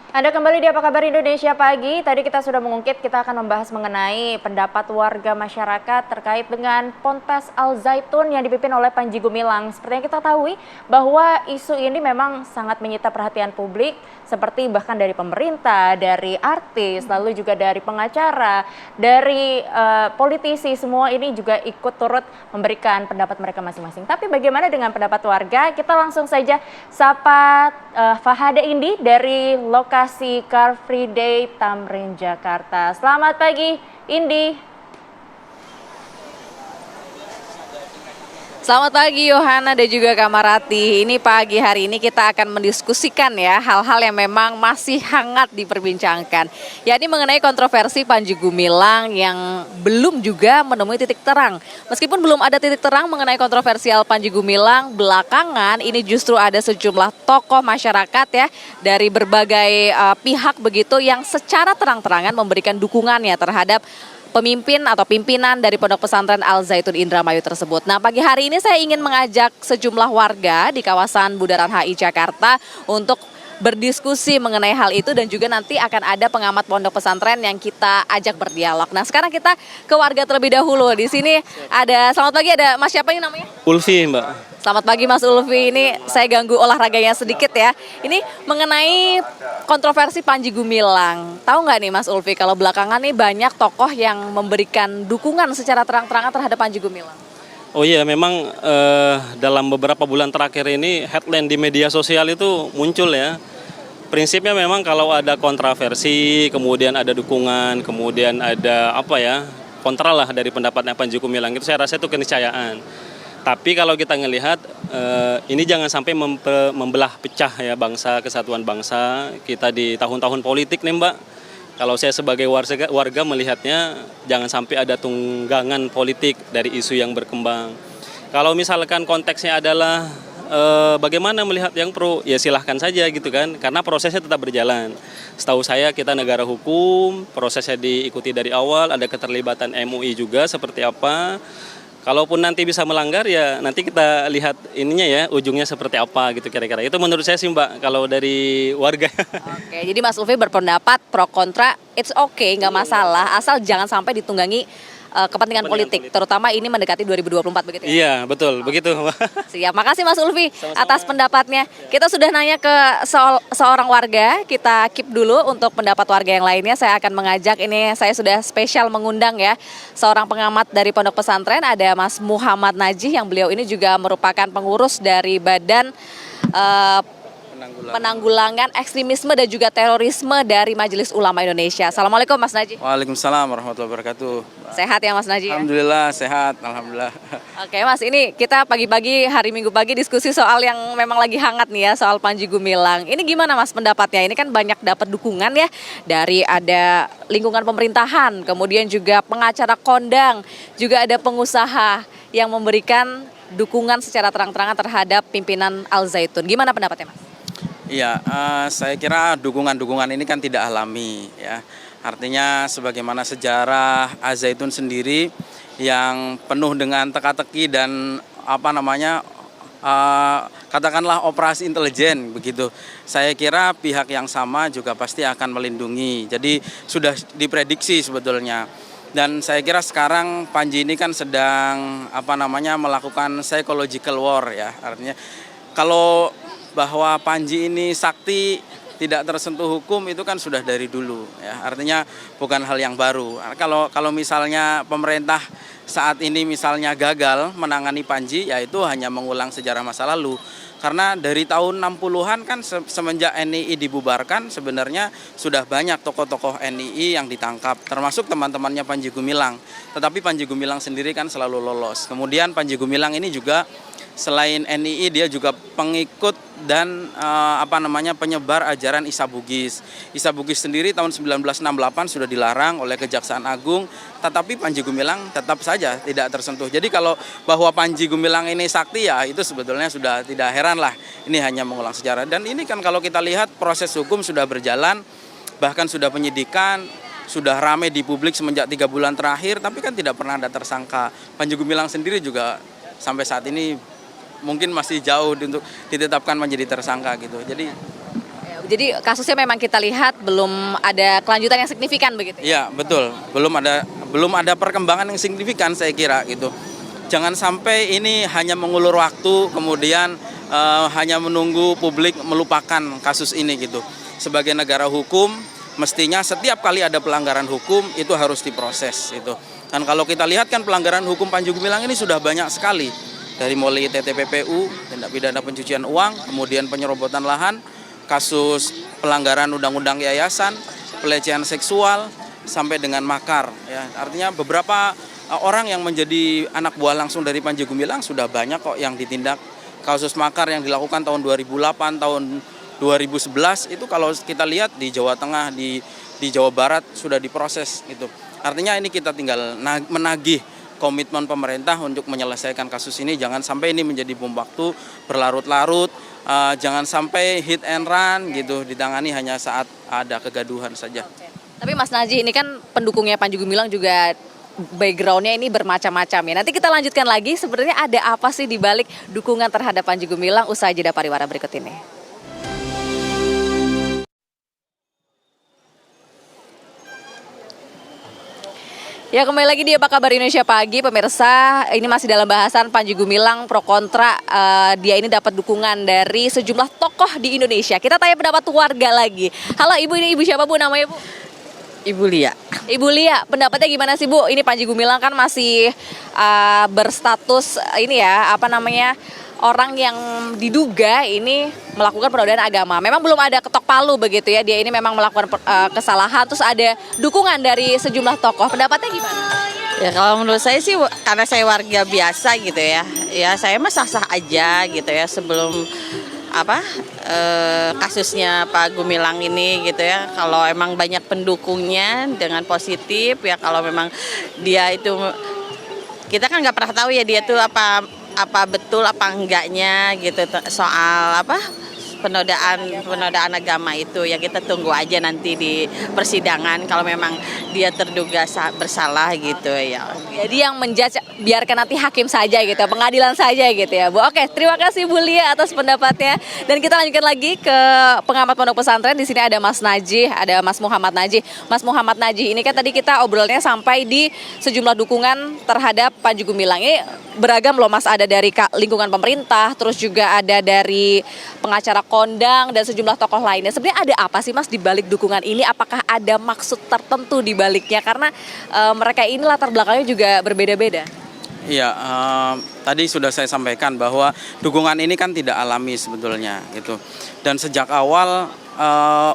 Anda kembali di Apa Kabar Indonesia Pagi. Tadi kita sudah mengungkit, kita akan membahas mengenai pendapat warga masyarakat terkait dengan Ponpes Al Zaitun yang dipimpin oleh Panji Gumilang. Seperti yang kita tahu bahwa isu ini memang sangat menyita perhatian publik, seperti bahkan dari pemerintah, dari artis, lalu juga dari pengacara, dari politisi, semua ini juga ikut turut memberikan pendapat mereka masing-masing. Tapi bagaimana dengan pendapat warga? Kita langsung saja sapa Fahada Indi dari lokasi Car Free Day Tamrin, Jakarta. Selamat pagi, Indi. Selamat pagi Yohana dan juga Kamarati. Ini pagi hari ini kita akan mendiskusikan ya hal-hal yang memang masih hangat diperbincangkan. Yakni mengenai kontroversi Panji Gumilang yang belum juga menemui titik terang. Meskipun belum ada titik terang mengenai kontroversial Panji Gumilang, belakangan ini justru ada sejumlah tokoh masyarakat ya dari berbagai pihak begitu yang secara terang-terangan memberikan dukungannya terhadap pemimpin atau pimpinan dari Pondok Pesantren Al Zaitun Indramayu tersebut. Nah, pagi hari ini saya ingin mengajak sejumlah warga di kawasan Bundaran HI Jakarta untuk berdiskusi mengenai hal itu dan juga nanti akan ada pengamat pondok pesantren yang kita ajak berdialog. Nah, sekarang kita ke warga terlebih dahulu. Di sini selamat pagi, ada Mas siapa ini namanya? Ulfi, Mbak. Selamat pagi Mas Ulfi, ini saya ganggu olahraganya sedikit ya. Ini mengenai kontroversi Panji Gumilang. Tahu nggak nih Mas Ulfi kalau belakangan nih banyak tokoh yang memberikan dukungan secara terang-terangan terhadap Panji Gumilang? Oh iya, memang dalam beberapa bulan terakhir ini headline di media sosial itu muncul ya. Prinsipnya memang kalau ada kontroversi, kemudian ada dukungan, kemudian ada kontra lah dari pendapatnya Panji Gumilang, itu saya rasa itu keniscayaan. Tapi kalau kita ngelihat ini jangan sampai membelah pecah ya bangsa, kesatuan bangsa kita di tahun-tahun politik nih Mbak. Kalau saya sebagai warga melihatnya jangan sampai ada tunggangan politik dari isu yang berkembang. Kalau misalkan konteksnya adalah bagaimana melihat yang pro, ya silahkan saja gitu kan, karena prosesnya tetap berjalan. Setahu saya kita negara hukum, prosesnya diikuti dari awal, ada keterlibatan MUI juga seperti apa. Kalaupun nanti bisa melanggar ya nanti kita lihat ininya ya ujungnya seperti apa gitu kira-kira. Itu menurut saya sih Mbak kalau dari warga. Oke, jadi Mas Ulfi berpendapat pro kontra, it's okay, nggak masalah, asal jangan sampai ditunggangi kepentingan politik, terutama ini mendekati 2024 begitu ya? Iya, betul, begitu. Siap, makasih Mas Ulfi Sama-sama. atas pendapatnya. Kita sudah nanya ke seorang warga, kita keep dulu untuk pendapat warga yang lainnya. Saya akan mengajak, ini saya sudah spesial mengundang ya, seorang pengamat dari Pondok Pesantren, ada Mas Muhammad Najih, yang beliau ini juga merupakan pengurus dari Badan Penanggulangan Ekstremisme dan juga Terorisme dari Majelis Ulama Indonesia. Assalamualaikum Mas Najih. Waalaikumsalam warahmatullahi wabarakatuh. Sehat ya Mas Najih? Alhamdulillah sehat, alhamdulillah. Oke Mas, ini kita pagi-pagi, hari Minggu pagi diskusi soal yang memang lagi hangat nih ya, soal Panji Gumilang. Ini gimana Mas pendapatnya? Ini kan banyak dapat dukungan ya dari ada lingkungan pemerintahan, kemudian juga pengacara kondang, juga ada pengusaha yang memberikan dukungan secara terang-terangan terhadap pimpinan Al Zaitun. Gimana pendapatnya Mas? Iya, saya kira dukungan-dukungan ini kan tidak alami ya. Artinya sebagaimana sejarah Al Zaitun sendiri yang penuh dengan teka-teki dan katakanlah operasi intelijen begitu. Saya kira pihak yang sama juga pasti akan melindungi. Jadi sudah diprediksi sebetulnya. Dan saya kira sekarang Panji ini kan sedang melakukan psychological war ya. Artinya kalau bahwa Panji ini sakti tidak tersentuh hukum itu kan sudah dari dulu ya. Artinya bukan hal yang baru. Kalau misalnya pemerintah saat ini misalnya gagal menangani Panji, ya itu hanya mengulang sejarah masa lalu. Karena dari tahun 60-an kan semenjak NII dibubarkan sebenarnya sudah banyak tokoh-tokoh NII yang ditangkap, termasuk teman-temannya Panji Gumilang. Tetapi Panji Gumilang sendiri kan selalu lolos. Kemudian Panji Gumilang ini juga selain NII dia juga pengikut dan penyebar ajaran Isa Bugis. Isa Bugis sendiri tahun 1968 sudah dilarang oleh Kejaksaan Agung, tetapi Panji Gumilang tetap saja tidak tersentuh. Jadi kalau bahwa Panji Gumilang ini sakti ya itu sebetulnya sudah tidak heran lah. Ini hanya mengulang sejarah. Dan ini kan kalau kita lihat proses hukum sudah berjalan, bahkan sudah penyidikan, sudah ramai di publik semenjak 3 bulan terakhir, tapi kan tidak pernah ada tersangka. Panji Gumilang sendiri juga sampai saat ini mungkin masih jauh untuk ditetapkan menjadi tersangka gitu. Jadi Jadi kasusnya memang kita lihat belum ada kelanjutan yang signifikan begitu. Iya, betul. Belum ada perkembangan yang signifikan saya kira gitu. Jangan sampai ini hanya mengulur waktu kemudian hanya menunggu publik melupakan kasus ini gitu. Sebagai negara hukum, mestinya setiap kali ada pelanggaran hukum itu harus diproses itu. Dan kalau kita lihat kan pelanggaran hukum Panji Gumilang ini sudah banyak sekali. Dari mulai TPPU, tindak pidana pencucian uang, kemudian penyerobotan lahan, kasus pelanggaran undang-undang yayasan, pelecehan seksual, sampai dengan makar. Ya, artinya beberapa orang yang menjadi anak buah langsung dari Panji Gumilang sudah banyak kok yang ditindak. Kasus makar yang dilakukan tahun 2008, tahun 2011 itu kalau kita lihat di Jawa Tengah, di Jawa Barat sudah diproses gitu. Artinya ini kita tinggal menagih komitmen pemerintah untuk menyelesaikan kasus ini. Jangan sampai ini menjadi bom waktu berlarut-larut, jangan sampai hit and run gitu ditangani hanya saat ada kegaduhan saja. Tapi Mas Naji ini kan pendukungnya Panji Gumilang juga background-nya ini bermacam-macam ya. Nanti kita lanjutkan lagi sebenarnya ada apa sih di balik dukungan terhadap Panji Gumilang usai jeda pariwara berikut ini. Ya, kembali lagi di Apa Kabar Indonesia Pagi, pemirsa. Ini masih dalam bahasan Panji Gumilang pro kontra. Dia ini dapat dukungan dari sejumlah tokoh di Indonesia. Kita tanya pendapat warga lagi. Halo Ibu, ini Ibu siapa Bu namanya Bu? Ibu Lia. Ibu Lia, pendapatnya gimana sih Bu? Ini Panji Gumilang kan masih berstatus ini ya, apa namanya, orang yang diduga ini melakukan penodaan agama. Memang belum ada ketok palu begitu ya, dia ini memang melakukan kesalahan, terus ada dukungan dari sejumlah tokoh. Pendapatnya gimana? Ya kalau menurut saya sih karena saya warga biasa gitu ya. Ya saya mah sah-sah aja gitu ya sebelum kasusnya Pak Gumilang ini gitu ya. Kalau emang banyak pendukungnya dengan positif ya, kalau memang dia itu, kita kan nggak pernah tahu ya dia tuh apa betul apa enggaknya gitu soal penodaan agama itu ya. Kita tunggu aja nanti di persidangan kalau memang dia terduga bersalah gitu ya. Jadi yang menjudge biarkan nanti hakim saja gitu, pengadilan saja gitu ya Bu. Oke, terima kasih Bu Lia atas pendapatnya. Dan kita lanjutkan lagi ke pengamat pondok pesantren. Di sini ada Mas Naji, ada Mas Muhammad Naji. Mas Muhammad Naji, ini kan tadi kita obrolnya sampai di sejumlah dukungan terhadap Panji Gumilang. Ini beragam loh Mas, ada dari lingkungan pemerintah, terus juga ada dari pengacara kondang dan sejumlah tokoh lainnya. Sebenarnya ada apa sih Mas di balik dukungan ini? Apakah ada maksud tertentu di baliknya? Karena mereka ini latar belakangnya juga berbeda-beda. Iya, tadi sudah saya sampaikan bahwa dukungan ini kan tidak alami sebetulnya gitu. Dan sejak awal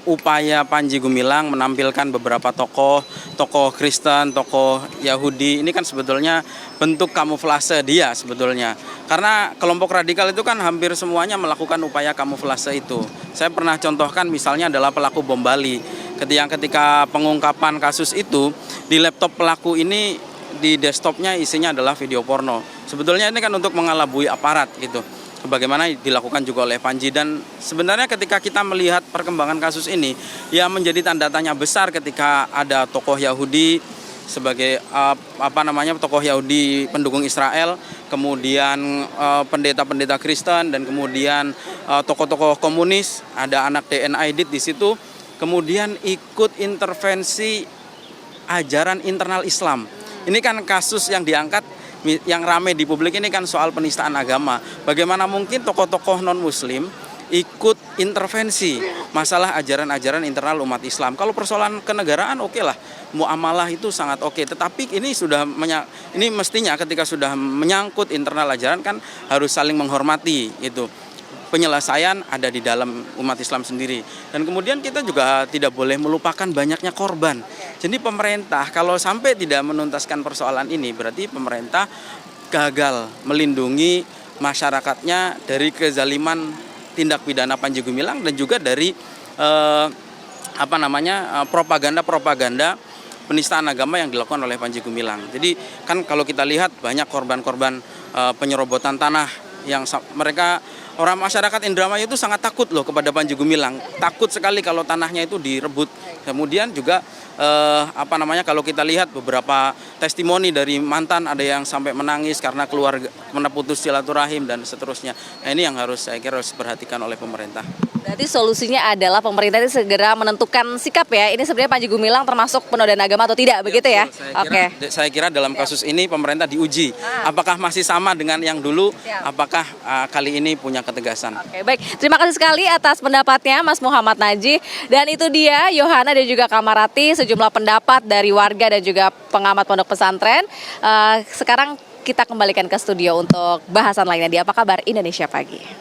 upaya Panji Gumilang menampilkan beberapa tokoh Kristen, tokoh Yahudi, ini kan sebetulnya bentuk kamuflase dia sebetulnya. Karena kelompok radikal itu kan hampir semuanya melakukan upaya kamuflase itu. Saya pernah contohkan misalnya adalah pelaku bom Bali. Ketika pengungkapan kasus itu, di laptop pelaku ini di desktopnya isinya adalah video porno. Sebetulnya ini kan untuk mengelabui aparat gitu. Sebagaimana dilakukan juga oleh Panji. Dan sebenarnya ketika kita melihat perkembangan kasus ini, ya menjadi tanda tanya besar ketika ada tokoh Yahudi sebagai tokoh Yahudi pendukung Israel, kemudian pendeta-pendeta Kristen, dan kemudian tokoh-tokoh komunis, ada anak DNA Aidit di situ, kemudian ikut intervensi ajaran internal Islam. Ini kan kasus yang diangkat, yang ramai di publik ini kan soal penistaan agama. Bagaimana mungkin tokoh-tokoh non-muslim ikut intervensi masalah ajaran-ajaran internal umat Islam. Kalau persoalan kenegaraan oke lah, muamalah itu sangat oke. Tetapi ini ini mestinya ketika sudah menyangkut internal ajaran kan harus saling menghormati itu. Penyelesaian ada di dalam umat Islam sendiri. Dan kemudian kita juga tidak boleh melupakan banyaknya korban. Jadi pemerintah kalau sampai tidak menuntaskan persoalan ini, berarti pemerintah gagal melindungi masyarakatnya dari kezaliman tindak pidana Panji Gumilang dan juga dari propaganda penistaan agama yang dilakukan oleh Panji Gumilang. Jadi kan kalau kita lihat banyak korban-korban penyerobotan tanah yang mereka Orang masyarakat Indramayu itu sangat takut loh kepada Panji Gumilang. Takut sekali kalau tanahnya itu direbut. Kemudian juga kalau kita lihat beberapa testimoni dari mantan, ada yang sampai menangis karena keluarga meneputus silaturahim dan seterusnya. Nah, ini yang saya kira harus diperhatikan oleh pemerintah. Berarti solusinya adalah pemerintah ini segera menentukan sikap ya. Ini sebenarnya Panji Gumilang termasuk penodaan agama atau tidak, begitu ya? Betul. Saya kira dalam kasus ini pemerintah diuji. Apakah masih sama dengan yang dulu? Apakah kali ini punya ketegasan? Oke, baik. Terima kasih sekali atas pendapatnya Mas Muhammad Najih. Dan itu dia Yohana dan juga Kamarati, sejumlah pendapat dari warga dan juga pengamat pondok pesantren. Sekarang kita kembalikan ke studio untuk bahasan lainnya di Apa Kabar Indonesia Pagi.